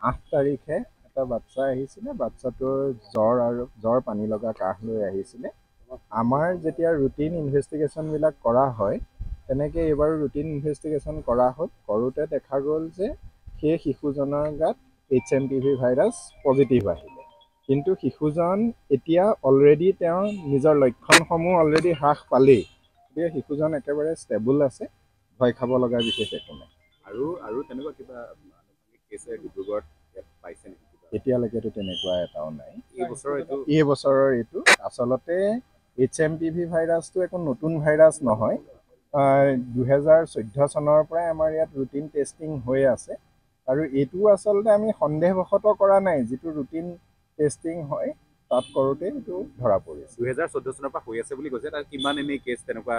8 তাৰিখে এটা বাচ্চা আহিছিলে, বাচ্চাটোৰ জ্বৰ পানী লগা কাহ লৈ আহিছিলে। আমাৰ যেতিয়া ৰুটিন ইনভেষ্টিগেশ্যনবিলাক কৰা হয়, তেনেকৈ এইবাৰ ৰুটিন ইনভেষ্টিগেশ্যন কৰা হ'ল। কৰোঁতে দেখা গ'ল যে সেই শিশুজনৰ গাত HMPV ভাইৰাছ পজিটিভ আহিলে। কিন্তু শিশুজন এতিয়া অলৰেডি তেওঁৰ নিজৰ লক্ষণসমূহ অলৰেডি হ্ৰাস পালেই, গতিকে শিশুজন একেবাৰে ষ্টেবল আছে, ভয় খাব লগা বিশেষ একো নাই। আৰু তেনেকুৱা কিবা কেছে ডিব্ৰুগড়ত পাইছে নেকি? এতিয়ালৈকেতো তেনেকুৱা এটাও নাই। এই বছৰৰ এইটো আচলতে HMPV ভাইৰাছটো একো নতুন ভাইৰাছ নহয়। 2014 চনৰ পৰাই আমাৰ ইয়াত ৰুটিন টেষ্টিং হৈ আছে, আৰু এইটো আচলতে আমি সন্দেহবশতঃ কৰা নাই। যিটো ৰুটিন টেষ্টিং হয় তাত কৰোঁতে এইটো ধৰা পৰিছে। 2014 চনৰ পৰা হৈ আছে বুলি কৈছে, তাত কিমান এনেই কেছ তেনেকুৱা?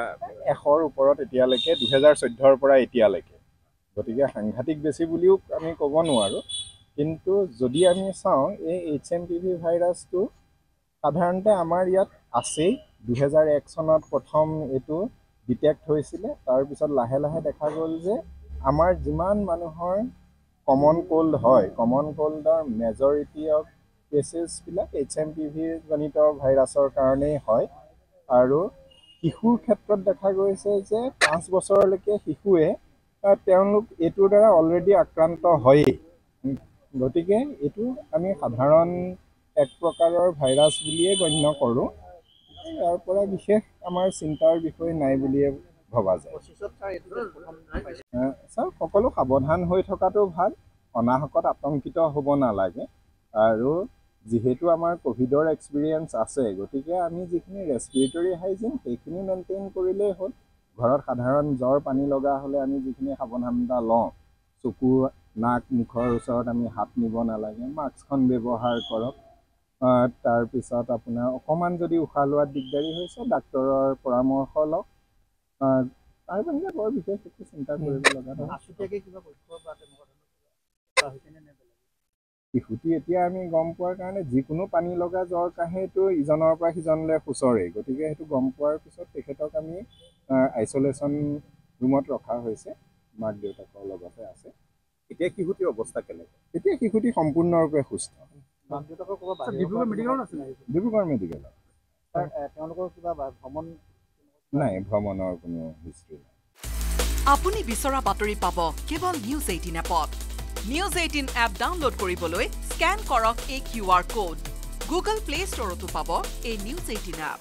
100ৰ ওপৰত এতিয়ালৈকে 2014ৰ পৰা এতিয়ালৈকে, গতিকে সাংঘাতিক বেছি বুলিও আমি ক'ব নোৱাৰোঁ। কিন্তু যদি আমি চাওঁ, এই HMPV ভাইৰাছটো সাধাৰণতে আমাৰ ইয়াত আছেই। 2001 চনত প্ৰথম এইটো ডিটেক্ট হৈছিলে। তাৰপিছত লাহে লাহে দেখা গ'ল যে আমাৰ যিমান মানুহৰ কমন কোল্ড হয়, কমন কোল্ডৰ মেজৰিটি অফ কেছেছবিলাক HMPV জনিত ভাইৰাছৰ কাৰণেই হয়। আৰু শিশুৰ ক্ষেত্ৰত দেখা গৈছে যে 5 বছৰলৈকে শিশুৱে তেওঁলোক এইটোৰ দ্বাৰা অলৰেডি আক্ৰান্ত হয়েই। গতিকে এইটো আমি সাধাৰণ এক প্ৰকাৰৰ ভাইৰাছ বুলিয়ে গণ্য কৰোঁ। ইয়াৰ পৰা বিশেষ আমাৰ চিন্তাৰ বিষয় নাই বুলিয়ে ভবা যায়। চাওক, সকলো সাৱধান হৈ থকাটো ভাল, অনাহকত আতংকিত হ'ব নালাগে। আৰু যিহেতু আমাৰ ক'ভিডৰ এক্সপিৰিয়েঞ্চ আছে, গতিকে আমি যিখিনি ৰেছপিৰেটৰী হাইজিন সেইখিনি মেইনটেইন কৰিলেই হ'ল। ঘৰত সাধাৰণ জ্বৰ পানী লগা হ'লে আমি যিখিনি সাৱধানতা লওঁ, চকু নাক মুখৰ ওচৰত আমি হাত নিব নালাগে, মাস্কখন ব্যৱহাৰ কৰক। তাৰপিছত আপোনাৰ অকণমান যদি উশাহ লোৱাত দিগদাৰী হৈছে, ডাক্তৰৰ পৰামৰ্শ লওক। তাৰ বাহিৰে বৰ বিশেষ একো চিন্তা কৰিব লগা নহয়। শিশুটি এতিয়া আমি গম পোৱাৰ কাৰণে যিকোনো পানী লগা জ্বৰ কাহেটো ইজনৰ পৰা সিজনলৈ সুচৰেই, গতিকে সেইটো গম পোৱাৰ পিছত তেখেতক আমি আইচলেশ্যন ৰুমত ৰখা হৈছে, মাক দেউতাকৰ লগতে আছে। এতিয়া শিশুটিৰ অৱস্থা কেনেকুৱা? এতিয়া শিশুটি সম্পূৰ্ণৰূপে সুস্থ। ডিব্ৰুগড় মেডিকেলত। তেওঁলোকৰ কিবা ভ্ৰমণ নাই, ভ্ৰমণৰ কোনো হিষ্ট্ৰী নাই। আপুনি বিচৰা বাতৰি পাব কেৱল নিউজ 18 এপত। নিউজ 18 এপ ডাউনলোড কৰিবলৈ স্কেন কৰক এই QR কোড। গুগল প্লে ষ্টৰতো পাব এই নিউজ 18 এপ।